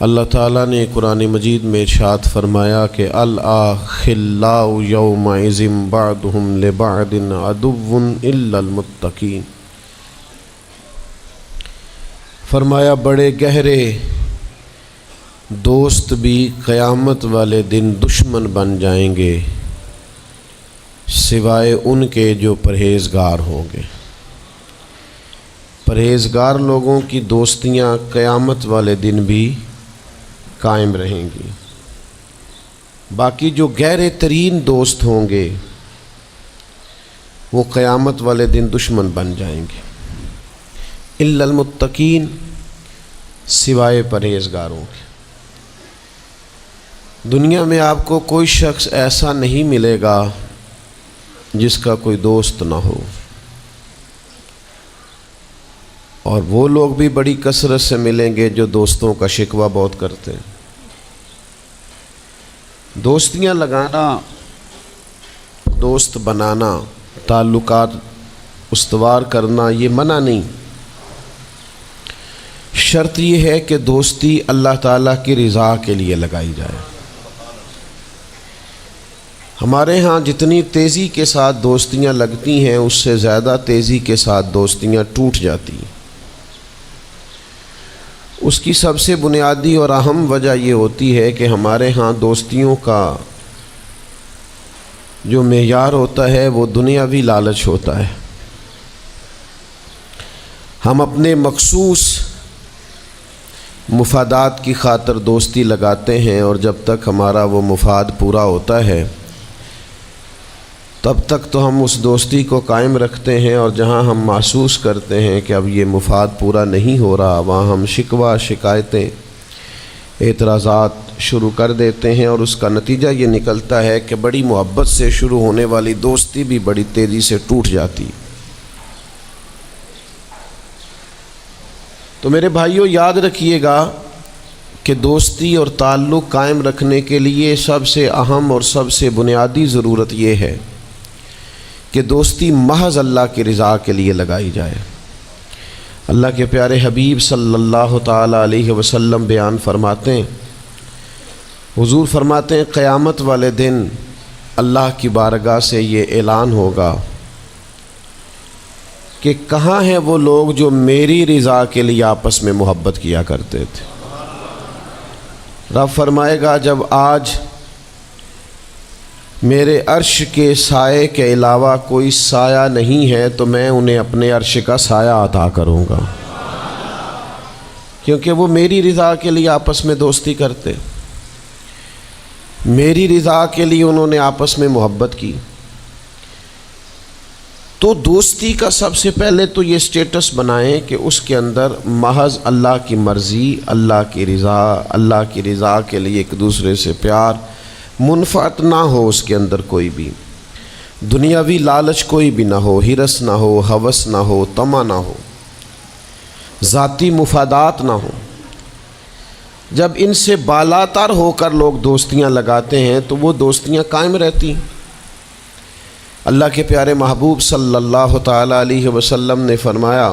اللہ تعالیٰ نے قرآن مجید میں ارشاد فرمایا کہ الأخلاء یومئذ بعضهم لبعض عدو إلا المتقین۔ فرمایا بڑے گہرے دوست بھی قیامت والے دن دشمن بن جائیں گے سوائے ان کے جو پرہیزگار ہوں گے۔ پرہیزگار لوگوں کی دوستیاں قیامت والے دن بھی قائم رہیں گی، باقی جو گہرے ترین دوست ہوں گے وہ قیامت والے دن دشمن بن جائیں گے۔ الا المتقین، سوائے پرہیزگاروں کے۔ دنیا میں آپ کو کوئی شخص ایسا نہیں ملے گا جس کا کوئی دوست نہ ہو، اور وہ لوگ بھی بڑی کثرت سے ملیں گے جو دوستوں کا شکوہ بہت کرتے ہیں۔ دوستیاں لگانا، دوست بنانا، تعلقات استوار کرنا یہ منع نہیں، شرط یہ ہے کہ دوستی اللہ تعالیٰ کی رضا کے لیے لگائی جائے۔ ہمارے ہاں جتنی تیزی کے ساتھ دوستیاں لگتی ہیں اس سے زیادہ تیزی کے ساتھ دوستیاں ٹوٹ جاتی ہیں۔ اس کی سب سے بنیادی اور اہم وجہ یہ ہوتی ہے کہ ہمارے ہاں دوستیوں کا جو معیار ہوتا ہے وہ دنیاوی لالچ ہوتا ہے۔ ہم اپنے مخصوص مفادات کی خاطر دوستی لگاتے ہیں، اور جب تک ہمارا وہ مفاد پورا ہوتا ہے تب تک تو ہم اس دوستی کو قائم رکھتے ہیں، اور جہاں ہم محسوس کرتے ہیں کہ اب یہ مفاد پورا نہیں ہو رہا وہاں ہم شکوہ، شکایتیں، اعتراضات شروع کر دیتے ہیں، اور اس کا نتیجہ یہ نکلتا ہے کہ بڑی محبت سے شروع ہونے والی دوستی بھی بڑی تیزی سے ٹوٹ جاتی۔ تو میرے بھائیوں یاد رکھیے گا کہ دوستی اور تعلق قائم رکھنے کے لیے سب سے اہم اور سب سے بنیادی ضرورت یہ ہے کہ دوستی محض اللہ کی رضا کے لیے لگائی جائے۔ اللہ کے پیارے حبیب صلی اللہ تعالیٰ علیہ وسلم بیان فرماتے ہیں، حضور فرماتے ہیں قیامت والے دن اللہ کی بارگاہ سے یہ اعلان ہوگا کہ کہاں ہیں وہ لوگ جو میری رضا کے لیے آپس میں محبت کیا کرتے تھے۔ رب فرمائے گا جب آج میرے عرش کے سائے کے علاوہ کوئی سایہ نہیں ہے تو میں انہیں اپنے عرش کا سایہ عطا کروں گا، کیونکہ وہ میری رضا کے لیے آپس میں دوستی کرتے، میری رضا کے لیے انہوں نے آپس میں محبت کی۔ تو دوستی کا سب سے پہلے تو یہ سٹیٹس بنائیں کہ اس کے اندر محض اللہ کی مرضی، اللہ کی رضا کے لیے ایک دوسرے سے پیار، منفعت نہ ہو اس کے اندر کوئی بھی، دنیاوی لالچ کوئی بھی نہ ہو، ہرس نہ ہو، ہوس نہ ہو، طمع نہ ہو، ذاتی مفادات نہ ہو۔ جب ان سے بالاتر ہو کر لوگ دوستیاں لگاتے ہیں تو وہ دوستیاں قائم رہتی ہیں۔ اللہ کے پیارے محبوب صلی اللہ تعالیٰ علیہ وسلم نے فرمایا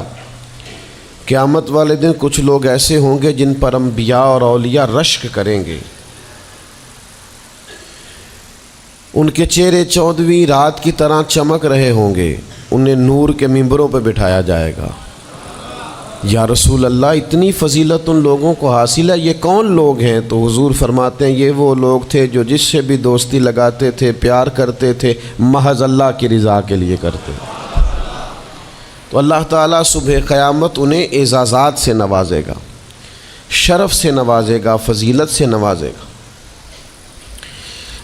قیامت والے دن کچھ لوگ ایسے ہوں گے جن پر انبیاء اور اولیاء رشک کریں گے، ان کے چہرے 14ویں رات کی طرح چمک رہے ہوں گے، انہیں نور کے ممبروں پہ بٹھایا جائے گا۔ یا رسول اللہ اتنی فضیلت ان لوگوں کو حاصل ہے، یہ کون لوگ ہیں؟ تو حضور فرماتے ہیں یہ وہ لوگ تھے جو جس سے بھی دوستی لگاتے تھے، پیار کرتے تھے، محض اللہ کی رضا کے لیے کرتے۔ تو اللہ تعالیٰ صبح قیامت انہیں اعزازات سے نوازے گا، شرف سے نوازے گا، فضیلت سے نوازے گا۔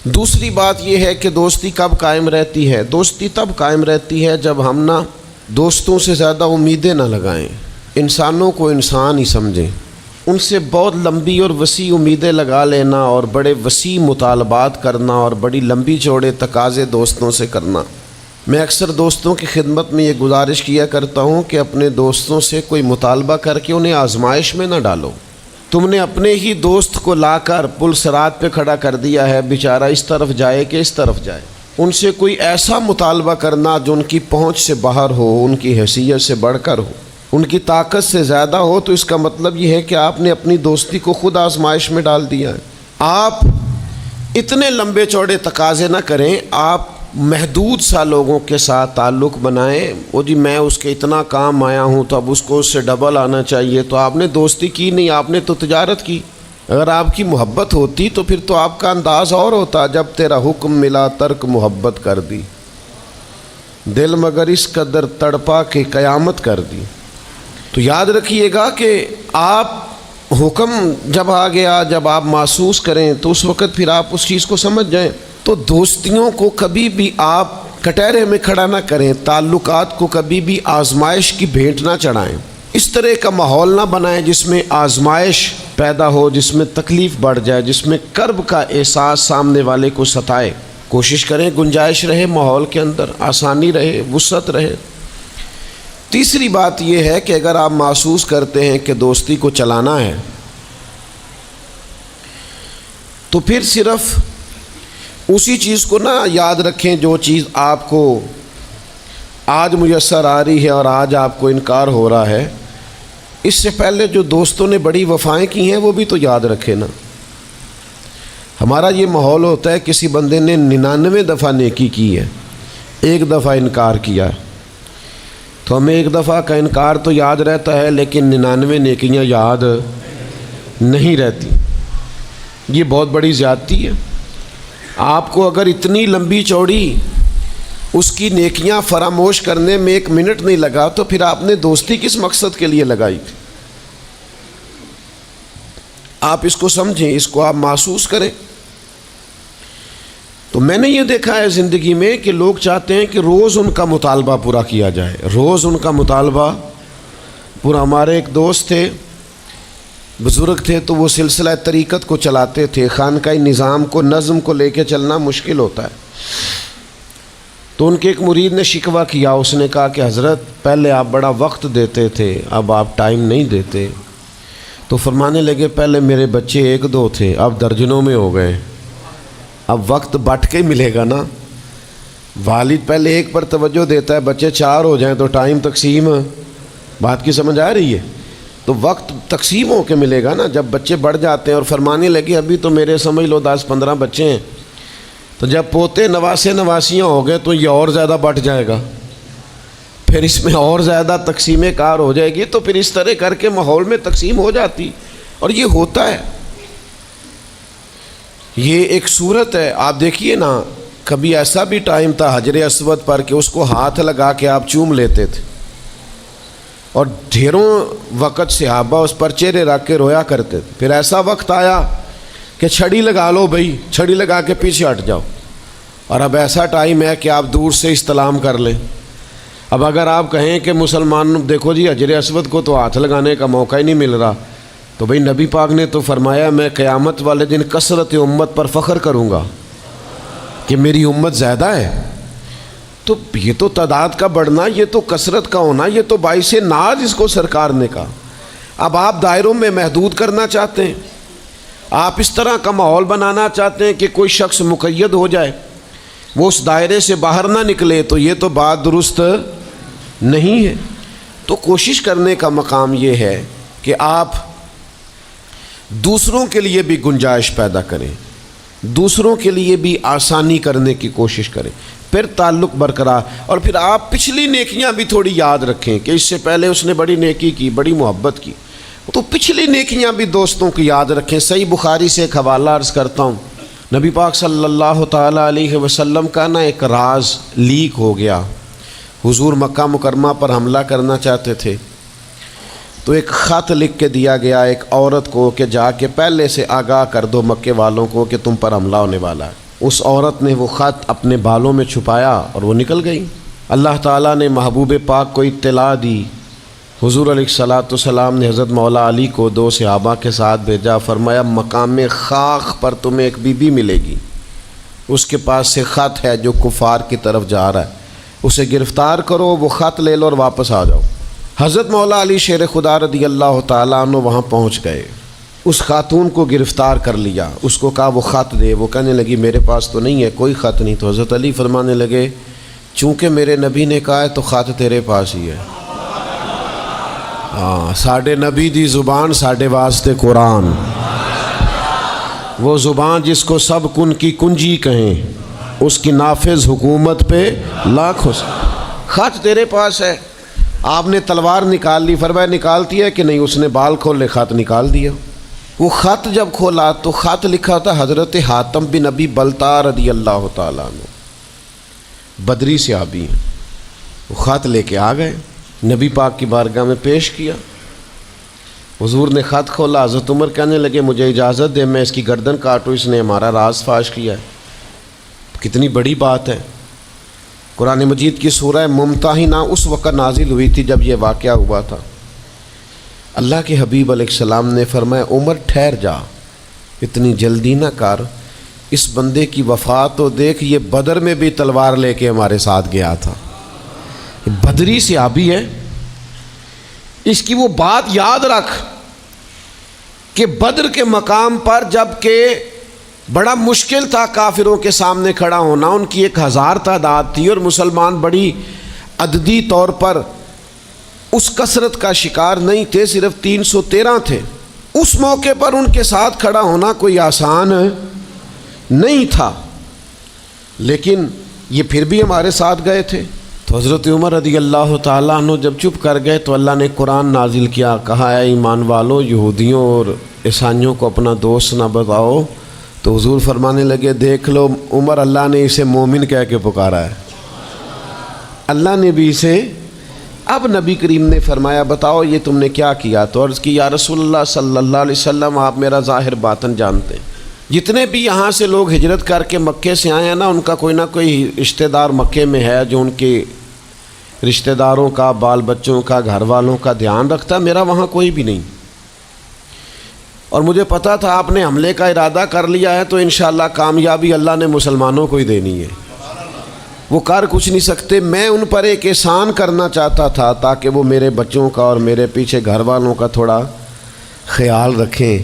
دوسری بات یہ ہے کہ دوستی کب قائم رہتی ہے؟ دوستی تب قائم رہتی ہے جب ہم دوستوں سے زیادہ امیدیں نہ لگائیں، انسانوں کو انسان ہی سمجھیں، ان سے بہت لمبی اور وسیع امیدیں لگا لینا اور بڑے وسیع مطالبات کرنا اور بڑی لمبی چوڑے تقاضے دوستوں سے کرنا۔ میں اکثر دوستوں کی خدمت میں یہ گزارش کیا کرتا ہوں کہ اپنے دوستوں سے کوئی مطالبہ کر کے انہیں آزمائش میں نہ ڈالو۔ تم نے اپنے ہی دوست کو لا کر پل صراط پہ کھڑا کر دیا ہے، بیچارہ اس طرف جائے کہ اس طرف جائے۔ ان سے کوئی ایسا مطالبہ کرنا جو ان کی پہنچ سے باہر ہو، ان کی حیثیت سے بڑھ کر ہو، ان کی طاقت سے زیادہ ہو تو اس کا مطلب یہ ہے کہ آپ نے اپنی دوستی کو خود آزمائش میں ڈال دیا ہے۔ آپ اتنے لمبے چوڑے تقاضے نہ کریں، آپ محدود سا لوگوں کے ساتھ تعلق بنائیں۔ وہ جی میں اس کے اتنا کام آیا ہوں تو اب اس کو اس سے ڈبل آنا چاہیے، تو آپ نے دوستی کی نہیں، آپ نے تو تجارت کی۔ اگر آپ کی محبت ہوتی تو پھر تو آپ کا انداز اور ہوتا، جب تیرا حکم ملا ترک محبت کر دی، دل مگر اس قدر تڑپا کہ قیامت کر دی۔ تو یاد رکھیے گا کہ آپ حکم جب آ گیا، جب آپ محسوس کریں تو اس وقت پھر آپ اس چیز کو سمجھ جائیں۔ تو دوستیوں کو کبھی بھی آپ کٹہرے میں کھڑا نہ کریں، تعلقات کو کبھی بھی آزمائش کی بھیٹ نہ چڑھائیں۔ اس طرح کا ماحول نہ بنائیں جس میں آزمائش پیدا ہو، جس میں تکلیف بڑھ جائے، جس میں کرب کا احساس سامنے والے کو ستائے۔ کوشش کریں گنجائش رہے ماحول کے اندر، آسانی رہے، وسعت رہے۔ تیسری بات یہ ہے کہ اگر آپ محسوس کرتے ہیں کہ دوستی کو چلانا ہے تو پھر صرف اسی چیز کو نہ یاد رکھیں جو چیز آپ کو آج میسر آ رہی ہے اور آج آپ کو انکار ہو رہا ہے۔ اس سے پہلے جو دوستوں نے بڑی وفائیں کی ہیں وہ بھی تو یاد رکھے نا۔ ہمارا یہ ماحول ہوتا ہے کسی بندے نے 99 دفعہ نیکی کی ہے، ایک دفعہ انکار کیا ہے، تو ہمیں ایک دفعہ کا انکار تو یاد رہتا ہے لیکن 99 نیکیاں یاد نہیں رہتی۔ یہ بہت بڑی زیادتی ہے۔ آپ کو اگر اتنی لمبی چوڑی اس کی نیکیاں فراموش کرنے میں 1 منٹ نہیں لگا تو پھر آپ نے دوستی کس مقصد کے لیے لگائی تھی؟ آپ اس کو سمجھیں، اس کو آپ محسوس کریں۔ تو میں نے یہ دیکھا ہے زندگی میں کہ لوگ چاہتے ہیں کہ روز ان کا مطالبہ پورا کیا جائے، روز ان کا مطالبہ پورا۔ ہمارے ایک دوست تھے، بزرگ تھے، تو وہ سلسلہ طریقت کو چلاتے تھے، خانقاہی نظام کو، نظم کو لے کے چلنا مشکل ہوتا ہے۔ تو ان کے ایک مرید نے شکوہ کیا، اس نے کہا کہ حضرت پہلے آپ بڑا وقت دیتے تھے، اب آپ ٹائم نہیں دیتے۔ تو فرمانے لگے پہلے میرے بچے 1-2 تھے، اب درجنوں میں ہو گئے، اب وقت بٹ کے ملے گا نا۔ والد پہلے ایک پر توجہ دیتا ہے، بچے 4 ہو جائیں تو ٹائم تقسیم، بات کی سمجھ آ رہی ہے؟ تو وقت تقسیم ہو کے ملے گا نا جب بچے بڑھ جاتے ہیں۔ اور فرمانے لگے ابھی تو میرے سمجھ لو 10-15 بچے ہیں، تو جب پوتے نواسے نواسیاں ہو گئے تو یہ اور زیادہ بٹ جائے گا، پھر اس میں اور زیادہ تقسیم کار ہو جائے گی۔ تو پھر اس طرح کر کے ماحول میں تقسیم ہو جاتی، اور یہ ہوتا ہے، یہ ایک صورت ہے۔ آپ دیکھیے نا، کبھی ایسا بھی ٹائم تھا حجر اسود پر کہ اس کو ہاتھ لگا کے آپ چوم لیتے تھے، اور ڈھیروں وقت صحابہ اس پر چہرے رکھ کے رویا کرتے تھے۔ پھر ایسا وقت آیا کہ چھڑی لگا لو بھائی، چھڑی لگا کے پیچھے ہٹ جاؤ، اور اب ایسا ٹائم ہے کہ آپ دور سے استلام کر لیں۔ اب اگر آپ کہیں کہ مسلمان دیکھو جی حجر اسود کو تو ہاتھ لگانے کا موقع ہی نہیں مل رہا، تو بھئی نبی پاک نے تو فرمایا میں قیامت والے دن کثرت امت پر فخر کروں گا کہ میری امت زیادہ ہے۔ تو یہ تو تعداد کا بڑھنا، یہ تو کثرت کا ہونا، یہ تو باعث ناز اس کو سرکار نے کہا۔ اب آپ دائروں میں محدود کرنا چاہتے ہیں، آپ اس طرح کا ماحول بنانا چاہتے ہیں کہ کوئی شخص مقید ہو جائے، وہ اس دائرے سے باہر نہ نکلے، تو یہ تو بات درست نہیں ہے۔ تو کوشش کرنے کا مقام یہ ہے کہ آپ دوسروں کے لیے بھی گنجائش پیدا کریں، دوسروں کے لیے بھی آسانی کرنے کی کوشش کریں، پھر تعلق برقرار۔ اور پھر آپ پچھلی نیکیاں بھی تھوڑی یاد رکھیں کہ اس سے پہلے اس نے بڑی نیکی کی، بڑی محبت کی، تو پچھلی نیکیاں بھی دوستوں کی یاد رکھیں۔ صحیح بخاری سے ایک حوالہ عرض کرتا ہوں، نبی پاک صلی اللہ تعالیٰ علیہ وسلم کا نا ایک راز لیک ہو گیا۔ حضور مکہ مکرمہ پر حملہ کرنا چاہتے تھے، تو ایک خط لکھ کے دیا گیا ایک عورت کو کہ جا کے پہلے سے آگاہ کر دو مکے والوں کو کہ تم پر حملہ ہونے والا ہے۔ اس عورت نے وہ خط اپنے بالوں میں چھپایا اور وہ نکل گئی۔ اللہ تعالیٰ نے محبوب پاک کو اطلاع دی، حضور علیہ الصلاۃ والسلام نے حضرت مولا علی کو 2 صحابہ کے ساتھ بھیجا، فرمایا مقام خاک پر تمہیں ایک بی بی ملے گی، اس کے پاس سے خط ہے جو کفار کی طرف جا رہا ہے، اسے گرفتار کرو، وہ خط لے لو اور واپس آ جاؤ۔ حضرت مولا علی شیر خدا رضی اللہ تعالیٰ عنہ وہاں پہنچ گئے، اس خاتون کو گرفتار کر لیا، اس کو کہا وہ خط دے، وہ کہنے لگی میرے پاس تو نہیں ہے، کوئی خط نہیں۔ تو حضرت علی فرمانے لگے چونکہ میرے نبی نے کہا ہے تو خط تیرے پاس ہی ہے۔ ہاں ساڈے نبی دی زبان ساڈے واسطے قرآن، وہ زبان جس کو سب کن کی کنجی کہیں، اس کی نافذ حکومت پہ لاکھوں سے۔ خط تیرے پاس ہے، آپ نے تلوار نکال لی، فرمایا نکالتی ہے کہ نہیں؟ اس نے بال کھولے، خط نکال دیا۔ وہ خط جب کھولا تو خط لکھا تھا حضرت حاتم بن نبی بلتا رضی اللہ تعالیٰ عنہ، بدری صحابی ہیں۔ وہ خط لے کے آ گئے، نبی پاک کی بارگاہ میں پیش کیا۔ حضور نے خط کھولا، حضرت عمر کہنے لگے مجھے اجازت دے میں اس کی گردن کاٹوں، اس نے ہمارا راز فاش کیا ہے۔ کتنی بڑی بات ہے۔ قرآن مجید کی سورہ ممتحنہ اس وقت نازل ہوئی تھی جب یہ واقعہ ہوا تھا۔ اللہ کے حبیب علیہ السلام نے فرمایا عمر ٹھہر جا، اتنی جلدی نہ کر، اس بندے کی وفات تو دیکھ، یہ بدر میں بھی تلوار لے کے ہمارے ساتھ گیا تھا، بدری صحابی ہے۔ اس کی وہ بات یاد رکھ کہ بدر کے مقام پر جب کہ بڑا مشکل تھا کافروں کے سامنے کھڑا ہونا، ان کی 1000 تعداد تھی اور مسلمان بڑی عددی طور پر اس کثرت کا شکار نہیں تھے، صرف 313 تھے۔ اس موقع پر ان کے ساتھ کھڑا ہونا کوئی آسان نہیں تھا، لیکن یہ پھر بھی ہمارے ساتھ گئے تھے۔ تو حضرت عمر رضی اللہ تعالیٰ عنہ جب چپ کر گئے تو اللہ نے قرآن نازل کیا، کہا اے ایمان والو یہودیوں اور عیسائیوں کو اپنا دوست نہ بتاؤ۔ تو حضور فرمانے لگے دیکھ لو عمر، اللہ نے اسے مومن کہہ کے پکارا ہے، اللہ نے بھی اسے۔ اب نبی کریم نے فرمایا بتاؤ یہ تم نے کیا کیا؟ تو عرض کی یا رسول اللہ صلی اللہ علیہ وسلم آپ میرا ظاہر باطن جانتے ہیں، جتنے بھی یہاں سے لوگ ہجرت کر کے مکے سے آئے ہیں نا، ان کا کوئی نہ کوئی رشتہ دار مکے میں ہے جو ان کے رشتہ داروں کا، بال بچوں کا، گھر والوں کا دھیان رکھتا ہے، میرا وہاں کوئی بھی نہیں۔ اور مجھے پتا تھا آپ نے حملے کا ارادہ کر لیا ہے تو انشاءاللہ کامیابی اللہ نے مسلمانوں کو ہی دینی ہے، وہ کر کچھ نہیں سکتے۔ میں ان پر ایک احسان کرنا چاہتا تھا تاکہ وہ میرے بچوں کا اور میرے پیچھے گھر والوں کا تھوڑا خیال رکھیں،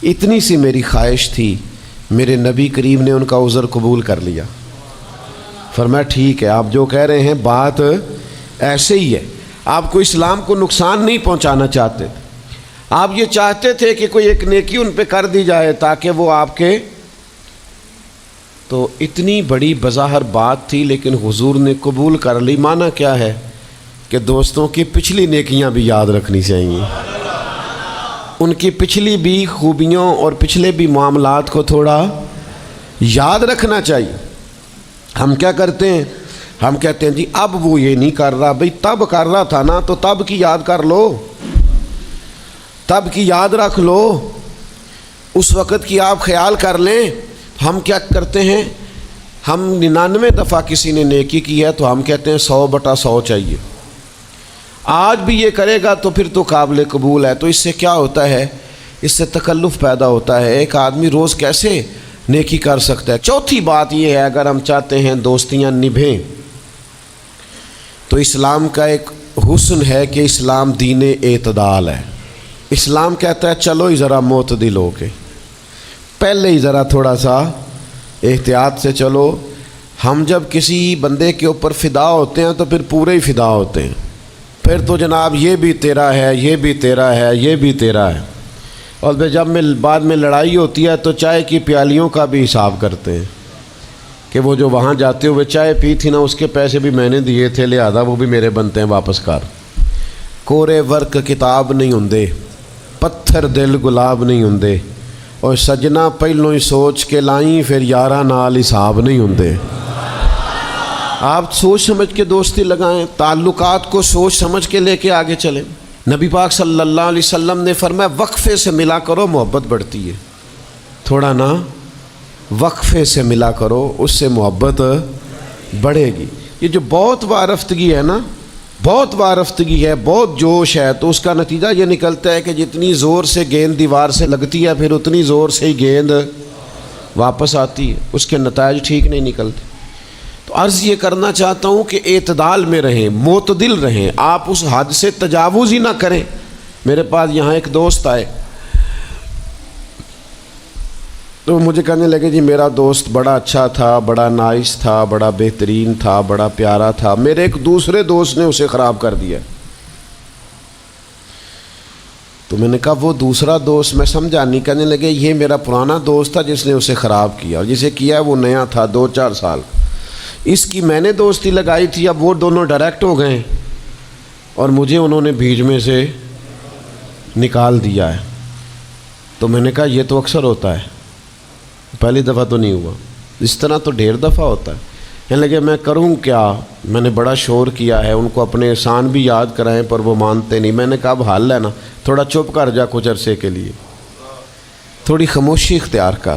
اتنی سی میری خواہش تھی۔ میرے نبی کریم نے ان کا عذر قبول کر لیا، فرمایا ٹھیک ہے آپ جو کہہ رہے ہیں بات ایسے ہی ہے، آپ کو اسلام کو نقصان نہیں پہنچانا چاہتے، آپ یہ چاہتے تھے کہ کوئی ایک نیکی ان پہ کر دی جائے تاکہ وہ آپ کے، تو اتنی بڑی بظاہر بات تھی لیکن حضور نے قبول کر لی۔ معنی کیا ہے کہ دوستوں کی پچھلی نیکیاں بھی یاد رکھنی چاہیے، ان کی پچھلی بھی خوبیوں اور پچھلے بھی معاملات کو تھوڑا یاد رکھنا چاہیے۔ ہم کیا کرتے ہیں؟ ہم کہتے ہیں جی اب وہ یہ نہیں کر رہا، بھئی تب کر رہا تھا نا، تو تب کی یاد کر لو، تب کی یاد رکھ لو، اس وقت کی آپ خیال کر لیں۔ ہم کیا کرتے ہیں؟ ہم 99 دفعہ کسی نے نیکی کی ہے تو ہم کہتے ہیں 100/100 چاہیے، آج بھی یہ کرے گا تو پھر تو قابل قبول ہے۔ تو اس سے کیا ہوتا ہے؟ اس سے تکلف پیدا ہوتا ہے، ایک آدمی روز کیسے نیکی کر سکتا ہے؟ چوتھی بات یہ ہے اگر ہم چاہتے ہیں دوستیاں نبھیں تو اسلام کا ایک حسن ہے کہ اسلام دین اعتدال ہے۔ اسلام کہتا ہے چلو ہی ذرا معتدل ہو کے، پہلے ہی ذرا تھوڑا سا احتیاط سے چلو۔ ہم جب کسی بندے کے اوپر فدا ہوتے ہیں تو پھر پورے ہی فدا ہوتے ہیں، پھر تو جناب یہ بھی تیرا ہے، یہ بھی تیرا ہے، یہ بھی تیرا ہے، اور پھر جب بعد میں لڑائی ہوتی ہے تو چائے کی پیالیوں کا بھی حساب کرتے ہیں کہ وہ جو وہاں جاتے ہوئے چائے پی تھی نا اس کے پیسے بھی میں نے دیے تھے، لہذا وہ بھی میرے بنتے ہیں واپس کر۔ کورے ورک کتاب نہیں ہوندے، پتھر دل گلاب نہیں ہوندے، اور سجنا پہلوں ہی سوچ کے لائیں پھر یاراں نال حساب نہیں ہوندے۔ آپ سوچ سمجھ کے دوستی لگائیں، تعلقات کو سوچ سمجھ کے لے کے آگے چلیں۔ نبی پاک صلی اللہ علیہ وسلم نے فرمایا وقفے سے ملا کرو محبت بڑھتی ہے، تھوڑا نا وقفے سے ملا کرو، اس سے محبت بڑھے گی۔ یہ جو بہت وارفتگی ہے نا، بہت وارفتگی ہے، بہت جوش ہے، تو اس کا نتیجہ یہ نکلتا ہے کہ جتنی زور سے گیند دیوار سے لگتی ہے پھر اتنی زور سے ہی گیند واپس آتی ہے، اس کے نتائج ٹھیک نہیں نکلتے۔ تو عرض یہ کرنا چاہتا ہوں کہ اعتدال میں رہیں، معتدل رہیں، آپ اس حد سے تجاوز ہی نہ کریں۔ میرے پاس یہاں ایک دوست آئے تو مجھے کہنے لگے جی میرا دوست بڑا اچھا تھا، بڑا نائس تھا، بڑا بہترین تھا، بڑا پیارا تھا، میرے ایک دوسرے دوست نے اسے خراب کر دیا۔ تو میں نے کہا وہ دوسرا دوست میں سمجھا نہیں. کہنے لگے یہ میرا پرانا دوست تھا جس نے اسے خراب کیا، اور جسے کیا وہ نیا تھا 2-4 سال. اس کی میں نے دوستی لگائی تھی، اب وہ دونوں ڈائریکٹ ہو گئے اور مجھے انہوں نے بیچ میں سے نکال دیا ہے. تو میں نے کہا یہ تو اکثر ہوتا ہے، پہلی دفعہ تو نہیں ہوا، اس طرح تو ڈھیر دفعہ ہوتا ہے. کہنے لگے میں کروں کیا، میں نے بڑا شور کیا ہے، ان کو اپنے احسان بھی یاد کرائیں پر وہ مانتے نہیں. میں نے کہا اب حال ہے نا، تھوڑا چپ کر جا کچھ عرصے کے لیے، تھوڑی خاموشی اختیار کر.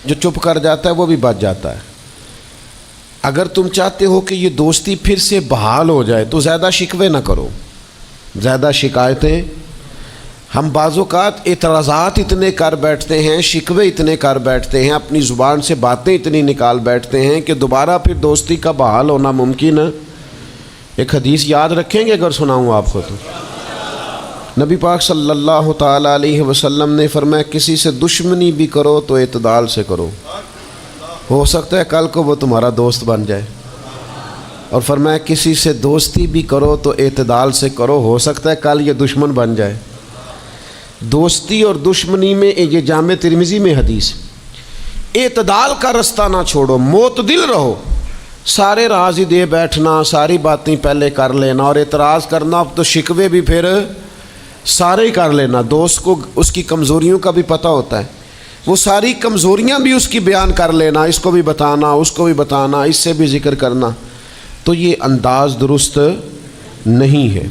جو چپ کر جاتا ہے وہ بھی بچ جاتا ہے. اگر تم چاہتے ہو کہ یہ دوستی پھر سے بحال ہو جائے تو زیادہ شکوے نہ کرو، زیادہ شکایتیں. ہم بعض اوقات اعتراضات اتنے کر بیٹھتے ہیں، شکوے اتنے کر بیٹھتے ہیں، اپنی زبان سے باتیں اتنی نکال بیٹھتے ہیں کہ دوبارہ پھر دوستی کا بحال ہونا ممکن ہے. ایک حدیث یاد رکھیں گے اگر سناؤں آپ کو تو؟ نبی پاک صلی اللہ تعالیٰ علیہ وسلم نے فرمایا کسی سے دشمنی بھی کرو تو اعتدال سے کرو، ہو سکتا ہے کل کو وہ تمہارا دوست بن جائے. اور فرمایا کسی سے دوستی بھی کرو تو اعتدال سے کرو، ہو سکتا ہے کل یہ دشمن بن جائے. دوستی اور دشمنی میں یہ جامع ترمذی میں حدیث، اعتدال کا رستہ نہ چھوڑو، معتدل رہو. سارے راز ہی دے بیٹھنا، ساری باتیں پہلے کر لینا اور اعتراض کرنا، اب تو شکوے بھی پھر سارے ہی کر لینا. دوست کو اس کی کمزوریوں کا بھی پتہ ہوتا ہے، وہ ساری کمزوریاں بھی اس کی بیان کر لینا، اس کو بھی بتانا، اس کو بھی بتانا، اس سے بھی ذکر کرنا. تو یہ انداز درست نہیں ہے.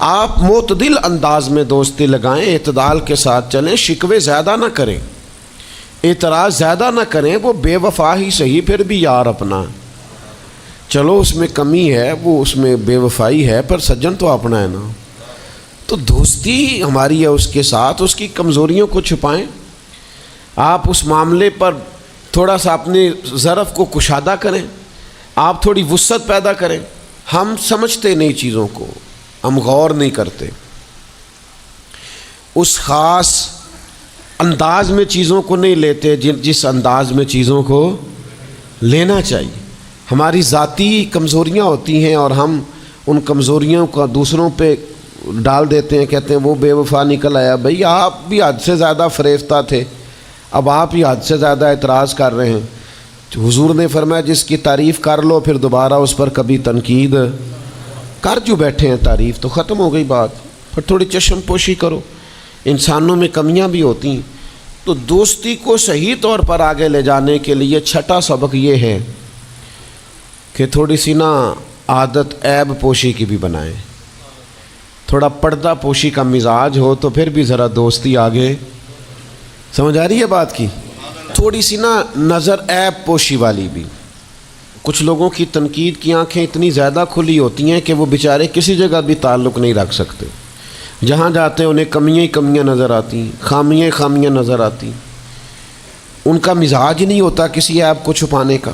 آپ معتدل انداز میں دوستی لگائیں، اعتدال کے ساتھ چلیں، شکوے زیادہ نہ کریں، اعتراض زیادہ نہ کریں. وہ بے وفا ہی صحیح پھر بھی یار اپنا، چلو اس میں کمی ہے، وہ اس میں بے وفائی ہے، پر سجن تو اپنا ہے نا. تو دوستی ہماری ہے اس کے ساتھ، اس کی کمزوریوں کو چھپائیں. آپ اس معاملے پر تھوڑا سا اپنے ظرف کو کشادہ کریں، آپ تھوڑی وسعت پیدا کریں. ہم سمجھتے نہیں چیزوں کو، ہم غور نہیں کرتے، اس خاص انداز میں چیزوں کو نہیں لیتے جس انداز میں چیزوں کو لینا چاہیے. ہماری ذاتی کمزوریاں ہوتی ہیں اور ہم ان کمزوریوں کا دوسروں پہ ڈال دیتے ہیں، کہتے ہیں وہ بے وفا نکل آیا. بھئی آپ بھی حد سے زیادہ فریفتہ تھے، اب آپ ہی حد سے زیادہ اعتراض کر رہے ہیں. حضور نے فرمایا جس کی تعریف کر لو پھر دوبارہ اس پر کبھی تنقید کر جو بیٹھے ہیں، تعریف تو ختم ہو گئی بات. پھر تھوڑی چشم پوشی کرو، انسانوں میں کمیاں بھی ہوتی ہیں. تو دوستی کو صحیح طور پر آگے لے جانے کے لیے چھٹا سبق یہ ہے کہ تھوڑی سی نا عادت عیب پوشی کی بھی بنائیں. تھوڑا پردہ پوشی کا مزاج ہو تو پھر بھی ذرا دوستی آگے. سمجھ آ رہی ہے بات کی؟ تھوڑی سی نا نظر عیب پوشی والی بھی. کچھ لوگوں کی تنقید کی آنکھیں اتنی زیادہ کھلی ہوتی ہیں کہ وہ بیچارے کسی جگہ بھی تعلق نہیں رکھ سکتے. جہاں جاتے ہیں انہیں کمیاں ہی کمیاں نظر آتی ہیں، خامیاں ہی خامیاں نظر آتی ہیں. ان کا مزاج ہی نہیں ہوتا کسی عیب کو چھپانے کا.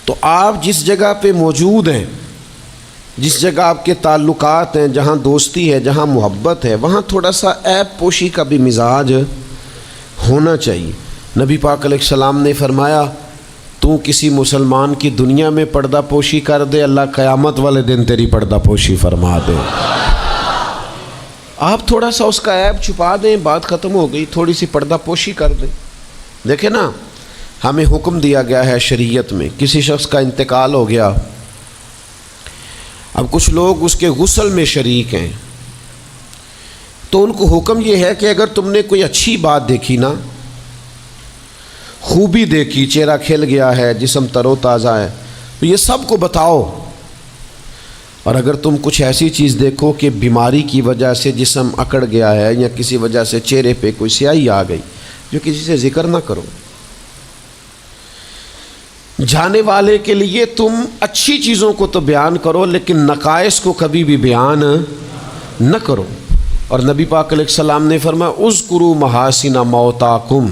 تو آپ جس جگہ پہ موجود ہیں، جس جگہ آپ کے تعلقات ہیں، جہاں دوستی ہے، جہاں محبت ہے، وہاں تھوڑا سا عیب پوشی کا بھی مزاج ہونا چاہیے. نبی پاک علیہ السلام نے فرمایا تو کسی مسلمان کی دنیا میں پردہ پوشی کر دے، اللہ قیامت والے دن تیری پردہ پوشی فرما دے. آپ تھوڑا سا اس کا عیب چھپا دیں، بات ختم ہو گئی. تھوڑی سی پردہ پوشی کر دیں. دیکھیں نا، ہمیں حکم دیا گیا ہے شریعت میں، کسی شخص کا انتقال ہو گیا، اب کچھ لوگ اس کے غسل میں شریک ہیں، تو ان کو حکم یہ ہے کہ اگر تم نے کوئی اچھی بات دیکھی نا، خوبی دیکھی، چہرہ کھل گیا ہے، جسم تر و تازہ ہے، تو یہ سب کو بتاؤ. اور اگر تم کچھ ایسی چیز دیکھو کہ بیماری کی وجہ سے جسم اکڑ گیا ہے یا کسی وجہ سے چہرے پہ کوئی سیاہی آ گئی، جو کسی سے ذکر نہ کرو. جانے والے کے لیے تم اچھی چیزوں کو تو بیان کرو لیکن نقائص کو کبھی بھی بیان نہ کرو. اور نبی پاک علیہ السلام نے فرمایا اذکروا محاسن موتاکم،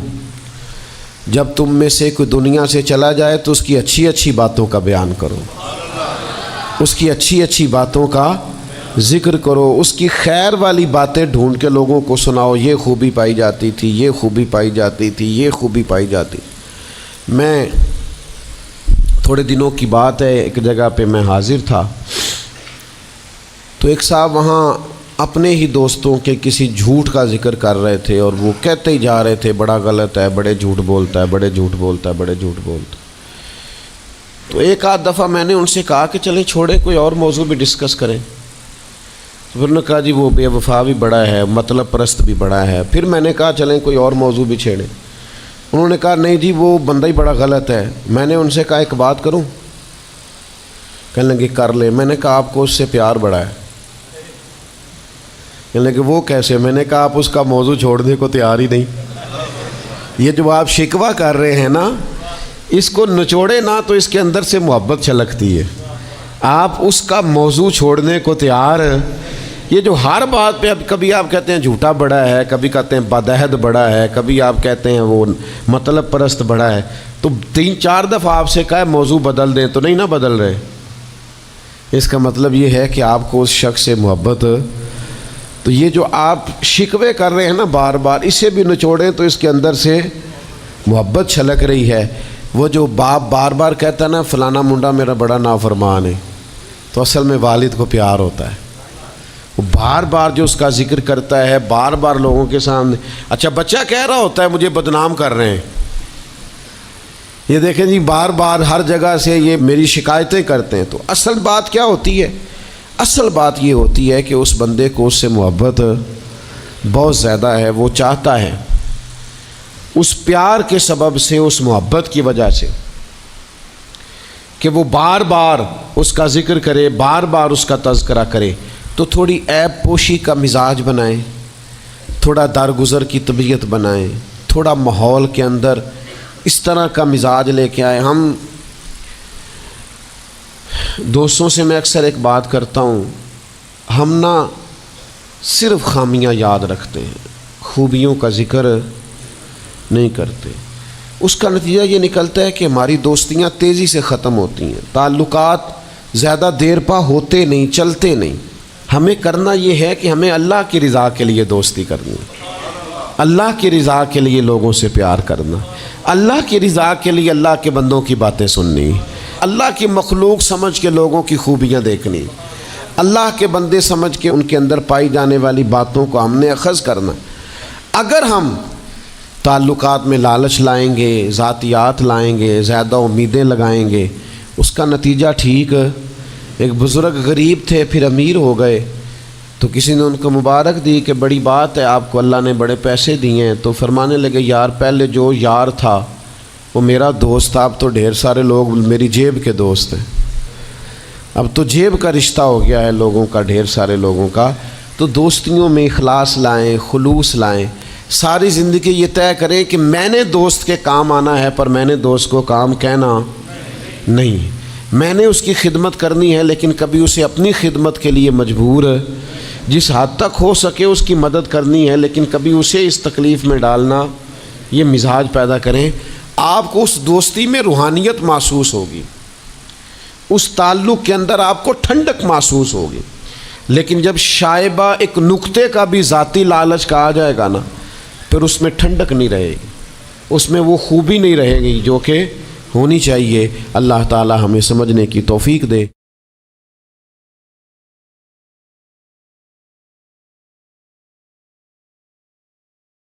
جب تم میں سے کوئی دنیا سے چلا جائے تو اس کی اچھی اچھی باتوں کا بیان کرو، اس کی اچھی اچھی باتوں کا ذکر کرو، اس کی خیر والی باتیں ڈھونڈ کے لوگوں کو سناؤ. یہ خوبی پائی جاتی تھی، یہ خوبی پائی جاتی تھی، یہ خوبی پائی جاتی. میں تھوڑے دنوں کی بات ہے، ایک جگہ پہ میں حاضر تھا، تو ایک صاحب وہاں اپنے ہی دوستوں کے کسی جھوٹ کا ذکر کر رہے تھے اور وہ کہتے ہی جا رہے تھے بڑا غلط ہے، بڑے جھوٹ بولتا ہے، بڑے جھوٹ بولتا ہے، بڑے جھوٹ بولتا ہے۔ تو ایک آدھ دفعہ میں نے ان سے کہا کہ چلیں چھوڑیں، کوئی اور موضوع بھی ڈسکس کریں۔ تو پھر انہوں نے کہا جی وہ بے وفا بھی بڑا ہے، مطلب پرست بھی بڑا ہے۔ پھر میں نے کہا چلیں کوئی اور موضوع بھی چھیڑیں۔ انہوں نے کہا نہیں جی وہ بندہ ہی بڑا غلط ہے۔ میں نے ان سے کہا ایک بات کروں؟ کہنے لگے کر لیں۔ میں نے کہا آپ کو اس سے پیار بڑا ہے۔ کہنے لگے وہ کیسے؟ میں نے کہا آپ اس کا موضوع چھوڑنے کو تیار ہی نہیں۔ یہ جو آپ شکوہ کر رہے ہیں نا، اس کو نچوڑے نہ تو اس کے اندر سے محبت چھلکتی ہے۔ آپ اس کا موضوع چھوڑنے کو تیار، یہ جو ہر بات پہ اب کبھی آپ کہتے ہیں جھوٹا بڑا ہے، کبھی کہتے ہیں بدعہد بڑا ہے، کبھی آپ کہتے ہیں وہ مطلب پرست بڑا ہے، تو 3-4 دفعہ آپ سے کہا موضوع بدل دیں تو نہیں نہ بدل رہے۔ اس کا مطلب یہ ہے کہ آپ کو اس شخص سے محبت، تو یہ جو آپ شکوے کر رہے ہیں نا بار بار، اسے بھی نچوڑیں تو اس کے اندر سے محبت چھلک رہی ہے۔ وہ جو باپ بار بار کہتا ہے نا فلانا منڈا میرا بڑا نافرمان ہے، تو اصل میں والد کو پیار ہوتا ہے۔ وہ بار بار جو اس کا ذکر کرتا ہے، بار بار لوگوں کے سامنے، اچھا بچہ کہہ رہا ہوتا ہے مجھے بدنام کر رہے ہیں، یہ دیکھیں جی بار بار ہر جگہ سے یہ میری شکایتیں کرتے ہیں، تو اصل بات کیا ہوتی ہے؟ اصل بات یہ ہوتی ہے کہ اس بندے کو اس سے محبت بہت زیادہ ہے، وہ چاہتا ہے اس پیار کے سبب سے، اس محبت کی وجہ سے کہ وہ بار بار اس کا ذکر کرے، بار بار اس کا تذکرہ کرے، تو تھوڑی عیب پوشی کا مزاج بنائیں، تھوڑا درگزر کی طبیعت بنائیں، تھوڑا ماحول کے اندر اس طرح کا مزاج لے کے آئے۔ ہم دوستوں سے میں اکثر ایک بات کرتا ہوں، ہم نہ صرف خامیاں یاد رکھتے ہیں، خوبیوں کا ذکر نہیں کرتے۔ اس کا نتیجہ یہ نکلتا ہے کہ ہماری دوستیاں تیزی سے ختم ہوتی ہیں، تعلقات زیادہ دیر پا ہوتے نہیں، چلتے نہیں۔ ہمیں کرنا یہ ہے کہ ہمیں اللہ کی رضا کے لیے دوستی کرنی، اللہ کی رضا کے لیے لوگوں سے پیار کرنا، اللہ کی رضا کے لیے اللہ کے بندوں کی باتیں سننی، اللہ کی مخلوق سمجھ کے لوگوں کی خوبیاں دیکھنی، اللہ کے بندے سمجھ کے ان کے اندر پائی جانے والی باتوں کو ہم نے اخذ کرنا۔ اگر ہم تعلقات میں لالچ لائیں گے، ذاتیات لائیں گے، زیادہ امیدیں لگائیں گے، اس کا نتیجہ ٹھیک، ایک بزرگ غریب تھے پھر امیر ہو گئے، تو کسی نے ان کو مبارک دی کہ بڑی بات ہے آپ کو اللہ نے بڑے پیسے دیے ہیں، تو فرمانے لگے یار پہلے جو یار تھا وہ میرا دوست تھا، اب تو ڈھیر سارے لوگ میری جیب کے دوست ہیں، اب تو جیب کا رشتہ ہو گیا ہے لوگوں کا، ڈھیر سارے لوگوں کا۔ تو دوستیوں میں اخلاص لائیں، خلوص لائیں، ساری زندگی یہ طے کریں کہ میں نے دوست کے کام آنا ہے، پر میں نے دوست کو کام کہنا نہیں، میں نے اس کی خدمت کرنی ہے لیکن کبھی اسے اپنی خدمت کے لیے مجبور، جس حد تک ہو سکے اس کی مدد کرنی ہے لیکن کبھی اسے اس تکلیف میں ڈالنا، یہ مزاج پیدا کریں۔ آپ کو اس دوستی میں روحانیت محسوس ہوگی، اس تعلق کے اندر آپ کو ٹھنڈک محسوس ہوگی، لیکن جب شائبہ ایک نقطے کا بھی ذاتی لالچ کا آ جائے گا نا، پھر اس میں ٹھنڈک نہیں رہے گی، اس میں وہ خوبی نہیں رہے گی جو کہ ہونی چاہیے۔ اللہ تعالی ہمیں سمجھنے کی توفیق دے۔